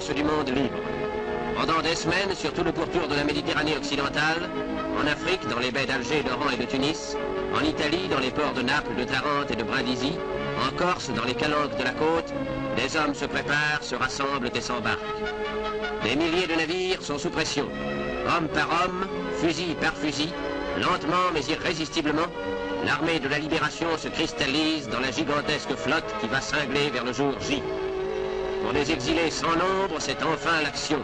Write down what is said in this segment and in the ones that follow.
forces du monde libre. Pendant des semaines, sur tout le pourtour de la Méditerranée occidentale, en Afrique, dans les baies d'Alger, d'Oran et de Tunis, en Italie, dans les ports de Naples, de Tarente et de Brindisi, en Corse, dans les calanques de la côte, des hommes se préparent, se rassemblent et s'embarquent. Des milliers de navires sont sous pression. Homme par homme, fusil par fusil, lentement mais irrésistiblement, l'armée de la libération se cristallise dans la gigantesque flotte qui va cingler vers le jour J. Pour les exilés sans nombre, c'est enfin l'action.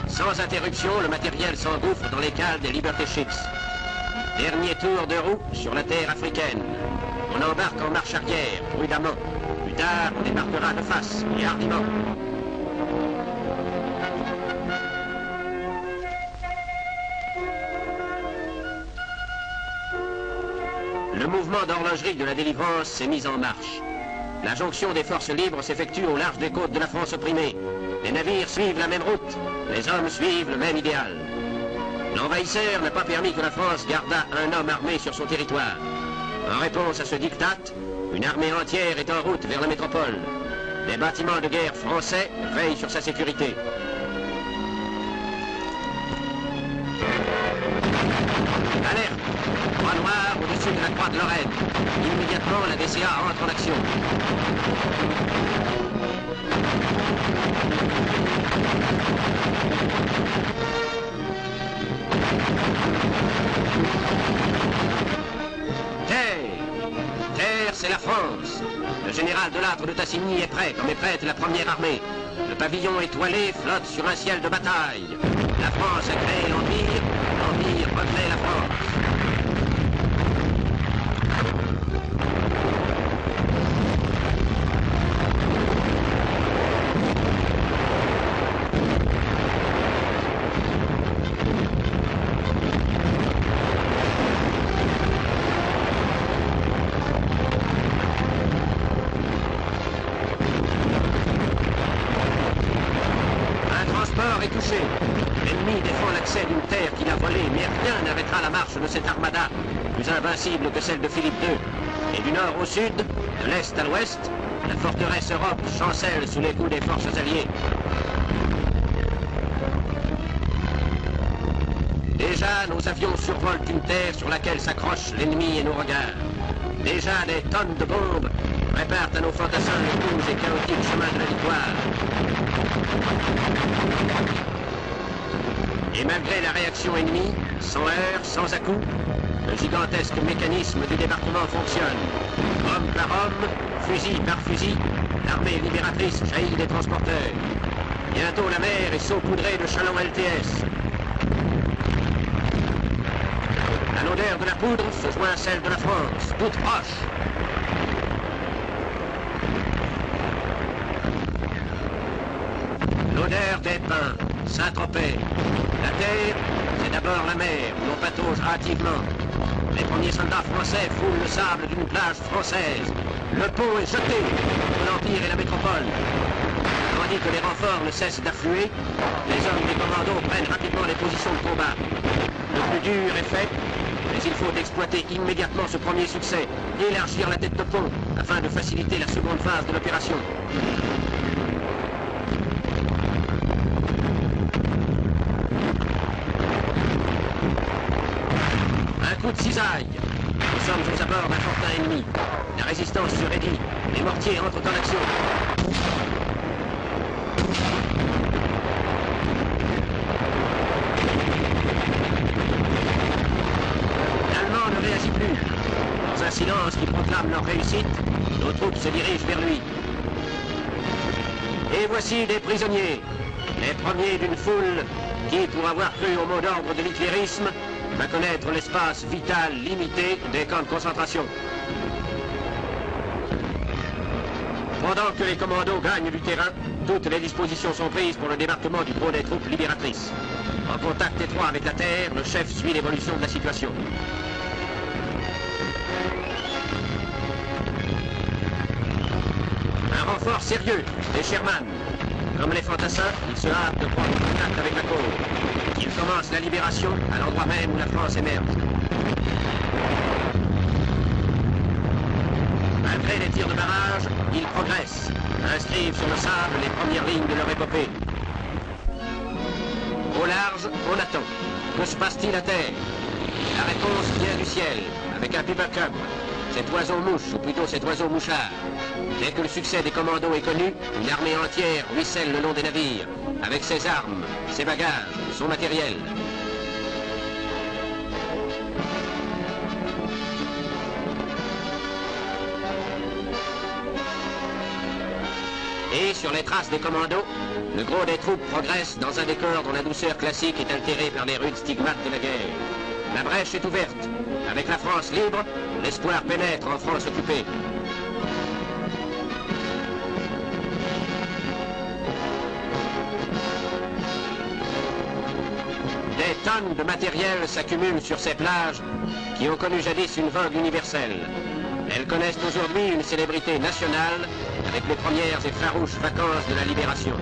Sans interruption, le matériel s'engouffre dans les cales des Liberty Ships. Dernier tour de roue sur la terre africaine. On embarque en marche arrière, prudemment. Plus tard, on débarquera de face et hardiment. Le mouvement d'horlogerie de la délivrance s'est mis en marche. La jonction des forces libres s'effectue au large des côtes de la France opprimée. Les navires suivent la même route, les hommes suivent le même idéal. L'envahisseur n'a pas permis que la France gardât un homme armé sur son territoire. En réponse à ce diktat, une armée entière est en route vers la métropole. Les bâtiments de guerre français veillent sur sa sécurité. Alerte! Croix noire au-dessus de la croix de Lorraine. Immédiatement, la DCA entre en action. Terre, c'est la France. Le général Delattre de Tassigny est prêt, comme est prête la première armée. Le pavillon étoilé flotte sur un ciel de bataille. La France a créé l'Empire, l'Empire reconnaît la France. Est touché. L'ennemi défend l'accès d'une terre qu'il a volée, mais rien n'arrêtera la marche de cette armada, plus invincible que celle de Philippe II. Et du nord au sud, de l'est à l'ouest, la forteresse Europe chancelle sous les coups des forces alliées. Déjà, nos avions survolent une terre sur laquelle s'accrochent l'ennemi et nos regards. Déjà, des tonnes de bombes préparent à nos fantassins le rouge et chaotique chemin de la victoire. Et malgré la réaction ennemie, sans heurts, sans à-coups, le gigantesque mécanisme du débarquement fonctionne. Homme par homme, fusil par fusil, l'armée libératrice jaillit des transporteurs. Bientôt la mer est saupoudrée de chalons LTS. À l'odeur de la poudre se joint celle de la France, toute proche. L'odeur des pins, Saint-Tropez. La terre, c'est d'abord la mer, où l'on patauge hâtivement. Les premiers soldats français foulent le sable d'une plage française. Le pont est jeté entre l'Empire et la métropole. Tandis que les renforts ne cessent d'affluer, les hommes des commandos prennent rapidement les positions de combat. Le plus dur est fait, mais il faut exploiter immédiatement ce premier succès, élargir la tête de pont, afin de faciliter la seconde phase de l'opération. Un coup de cisaille. Nous sommes aux abords d'un fortin ennemi. La résistance se raidit. Les mortiers entrent en action. L'Allemand ne réagit plus. Dans un silence qui proclame leur réussite, nos troupes se dirigent vers lui. Et voici des prisonniers. Les premiers d'une foule qui, pour avoir cru au mot d'ordre de l'hitlérisme, va connaître l'espace vital limité des camps de concentration. Pendant que les commandos gagnent du terrain, toutes les dispositions sont prises pour le débarquement du gros des troupes libératrices. En contact étroit avec la terre, le chef suit l'évolution de la situation. Un renfort sérieux, les Sherman. Comme les fantassins, ils se hâtent de prendre contact avec la cause. Ils commencent la libération à l'endroit même où la France émerge. Malgré les tirs de barrage, ils progressent, inscrivent sur le sable les premières lignes de leur épopée. Au large, on attend. Que se passe-t-il à terre? La réponse vient du ciel, avec un pipacum, cet oiseau mouche, ou plutôt cet oiseau mouchard. Dès que le succès des commandos est connu, une armée entière ruisselle le long des navires, avec ses armes, ses bagages, son matériel. Et sur les traces des commandos, le gros des troupes progresse dans un décor dont la douceur classique est altérée par les rudes stigmates de la guerre. La brèche est ouverte. Avec la France libre, l'espoir pénètre en France occupée. Des tonnes de matériel s'accumulent sur ces plages qui ont connu jadis une vogue universelle. Elles connaissent aujourd'hui une célébrité nationale avec les premières et farouches vacances de la libération.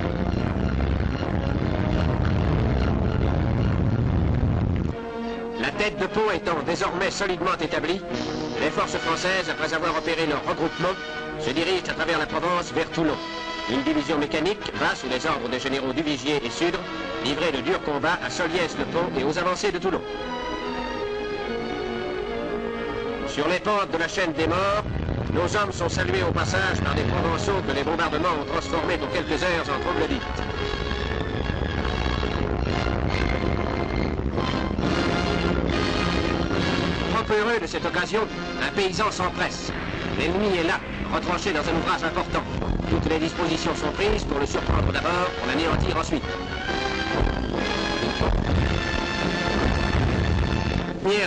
La tête de pont étant désormais solidement établie, les forces françaises, après avoir opéré leur regroupement, se dirigent à travers la Provence vers Toulon. Une division mécanique va, sous les ordres des généraux Duvigier et Sudre, livrer de durs combats à Solliès-le-Pont et aux avancées de Toulon. Sur les pentes de la chaîne des morts, nos hommes sont salués au passage par des Provençaux que les bombardements ont transformés pour quelques heures en troglodytes. Trop heureux de cette occasion, un paysan s'empresse. L'ennemi est là, retranché dans un ouvrage important. Toutes les dispositions sont prises pour le surprendre d'abord, pour l'anéantir ensuite.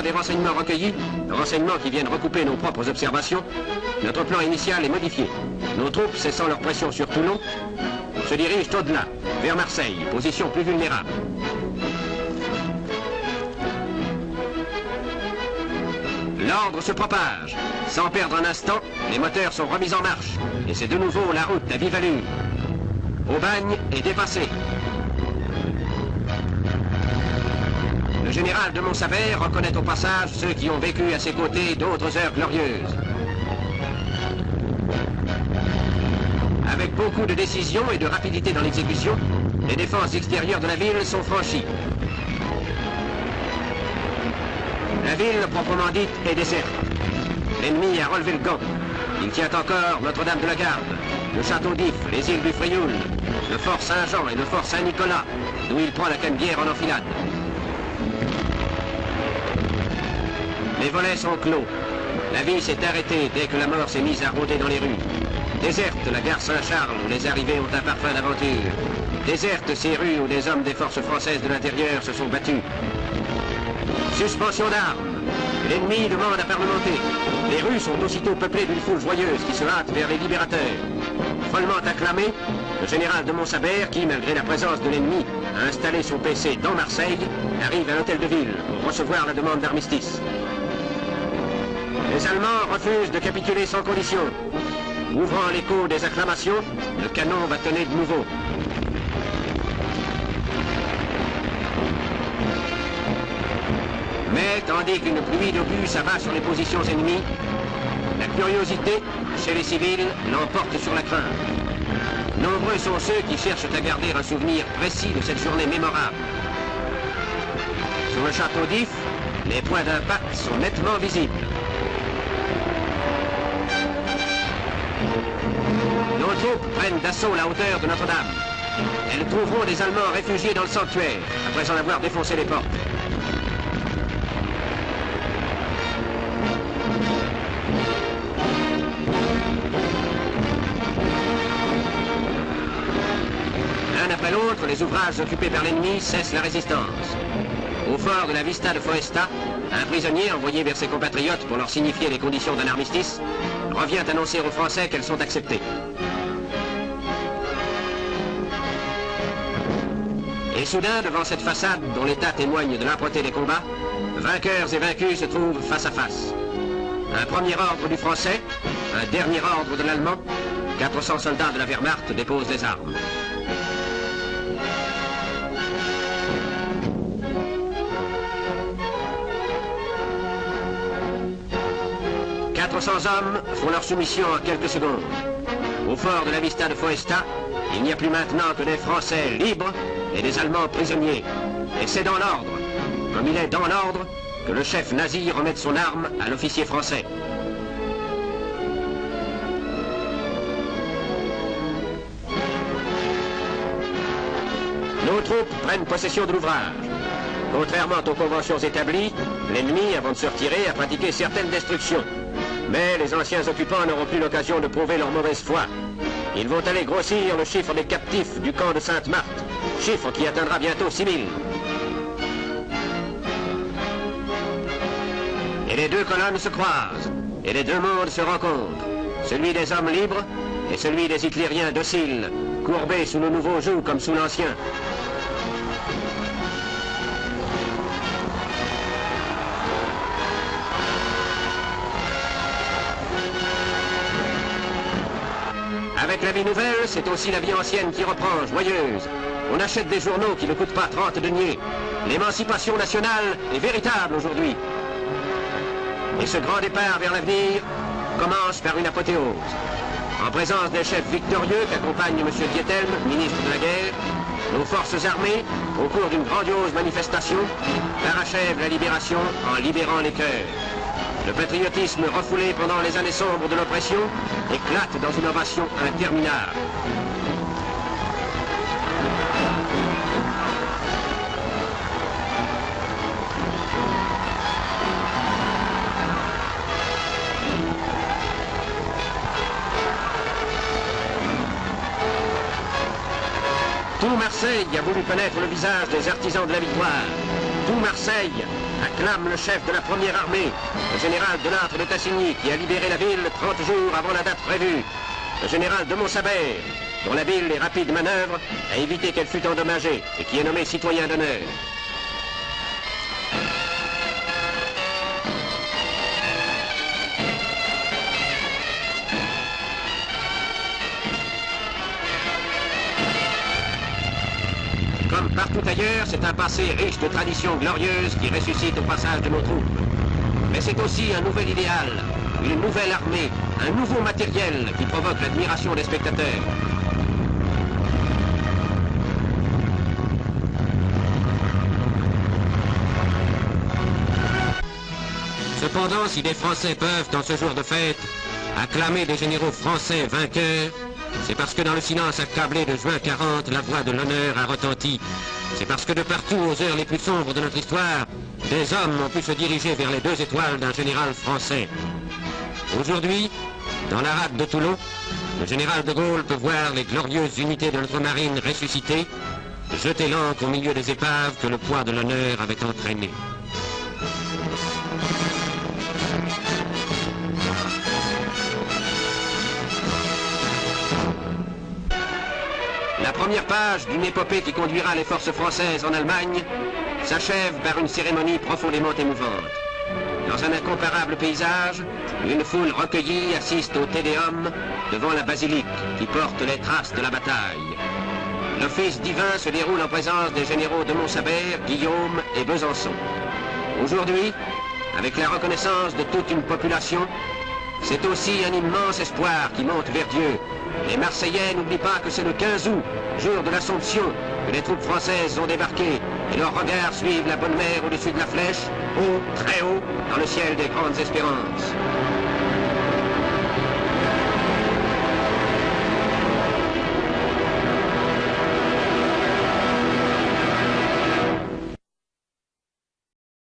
Des renseignements recueillis, renseignements qui viennent recouper nos propres observations, notre plan initial est modifié. Nos troupes, cessant leur pression sur Toulon, se dirigent au-delà, vers Marseille, position plus vulnérable. L'ordre se propage. Sans perdre un instant, les moteurs sont remis en marche, et c'est de nouveau la route à vive allure. Aubagne est dépassé. Le général de Montsabert reconnaît au passage ceux qui ont vécu à ses côtés d'autres heures glorieuses. Avec beaucoup de décision et de rapidité dans l'exécution, les défenses extérieures de la ville sont franchies. La ville, proprement dite, est déserte. L'ennemi a relevé le gant. Il tient encore Notre-Dame de la Garde, le château d'If, les îles du Frioul, le fort Saint-Jean et le fort Saint-Nicolas, d'où il prend la Canebière en enfilade. Les volets sont clos. La vie s'est arrêtée dès que la mort s'est mise à rôder dans les rues. Déserte la gare Saint-Charles où les arrivées ont un parfum d'aventure. Déserte ces rues où des hommes des forces françaises de l'intérieur se sont battus. Suspension d'armes. L'ennemi demande à parlementer. Les rues sont aussitôt peuplées d'une foule joyeuse qui se hâte vers les libérateurs. Follement acclamé, le général de Montsabert, qui, malgré la présence de l'ennemi, a installé son PC dans Marseille, arrive à l'hôtel de ville pour recevoir la demande d'armistice. Les Allemands refusent de capituler sans condition. Ouvrant l'écho des acclamations, le canon va tonner de nouveau. Mais, tandis qu'une pluie d'obus s'abat sur les positions ennemies, la curiosité, chez les civils, l'emporte sur la crainte. Nombreux sont ceux qui cherchent à garder un souvenir précis de cette journée mémorable. Sur le château d'If, les points d'impact sont nettement visibles. Nos troupes prennent d'assaut la hauteur de Notre-Dame. Elles trouveront des Allemands réfugiés dans le sanctuaire, après en avoir défoncé les portes. L'un après l'autre, les ouvrages occupés par l'ennemi cessent la résistance. Au fort de la Vista de Foresta, un prisonnier envoyé vers ses compatriotes pour leur signifier les conditions d'un armistice revient annoncer aux Français qu'elles sont acceptées. Et soudain, devant cette façade dont l'état témoigne de l'âpreté des combats, vainqueurs et vaincus se trouvent face à face. Un premier ordre du Français, un dernier ordre de l'Allemand, 400 soldats de la Wehrmacht déposent les armes. 400 hommes font leur soumission en quelques secondes. Au fort de la Vista de Foesta, il n'y a plus maintenant que des Français libres et des Allemands prisonniers. Et c'est dans l'ordre, comme il est dans l'ordre, que le chef nazi remette son arme à l'officier français. Nos troupes prennent possession de l'ouvrage. Contrairement aux conventions établies, l'ennemi, avant de se retirer, a pratiqué certaines destructions. Mais les anciens occupants n'auront plus l'occasion de prouver leur mauvaise foi. Ils vont aller grossir le chiffre des captifs du camp de Sainte-Marthe, chiffre qui atteindra bientôt 6 000. Et les deux colonnes se croisent, et les deux mondes se rencontrent, celui des hommes libres et celui des hitlériens dociles, courbés sous le nouveau joug comme sous l'ancien. Avec la vie nouvelle, c'est aussi la vie ancienne qui reprend, joyeuse. On achète des journaux qui ne coûtent pas 30 deniers. L'émancipation nationale est véritable aujourd'hui. Et ce grand départ vers l'avenir commence par une apothéose. En présence des chefs victorieux qu'accompagne M. Diethelm, ministre de la Guerre, nos forces armées, au cours d'une grandiose manifestation, parachèvent la libération en libérant les cœurs. Le patriotisme refoulé pendant les années sombres de l'oppression éclate dans une ovation interminable. Tout Marseille a voulu connaître le visage des artisans de la victoire. Tout Marseille acclame le chef de la première armée, le général Delattre de Tassigny, qui a libéré la ville 30 jours avant la date prévue. Le général de Montsabert, dont l'habile et rapide manœuvre a évité qu'elle fût endommagée et qui est nommé citoyen d'honneur. Comme partout ailleurs, c'est un passé riche de traditions glorieuses qui ressuscite au passage de nos troupes. Mais c'est aussi un nouvel idéal, une nouvelle armée, un nouveau matériel qui provoque l'admiration des spectateurs. Cependant, si les Français peuvent, dans ce jour de fête, acclamer des généraux français vainqueurs, c'est parce que dans le silence accablé de juin 40, la voix de l'honneur a retenti. C'est parce que de partout, aux heures les plus sombres de notre histoire, des hommes ont pu se diriger vers les 2 étoiles d'un général français. Aujourd'hui, dans la rade de Toulon, le général de Gaulle peut voir les glorieuses unités de notre marine ressuscitées, jeter l'ancre au milieu des épaves que le poids de l'honneur avait entraînées. La première page d'une épopée qui conduira les forces françaises en Allemagne s'achève par une cérémonie profondément émouvante. Dans un incomparable paysage, une foule recueillie assiste au Tédéum devant la basilique qui porte les traces de la bataille. L'office divin se déroule en présence des généraux de Montsabert, Guillaume et Besançon. Aujourd'hui, avec la reconnaissance de toute une population, c'est aussi un immense espoir qui monte vers Dieu. Les Marseillais n'oublient pas que c'est le 15 août, jour de l'Assomption, que les troupes françaises ont débarqué, et leurs regards suivent la bonne mère au-dessus de la flèche, haut, très haut, dans le ciel des grandes espérances.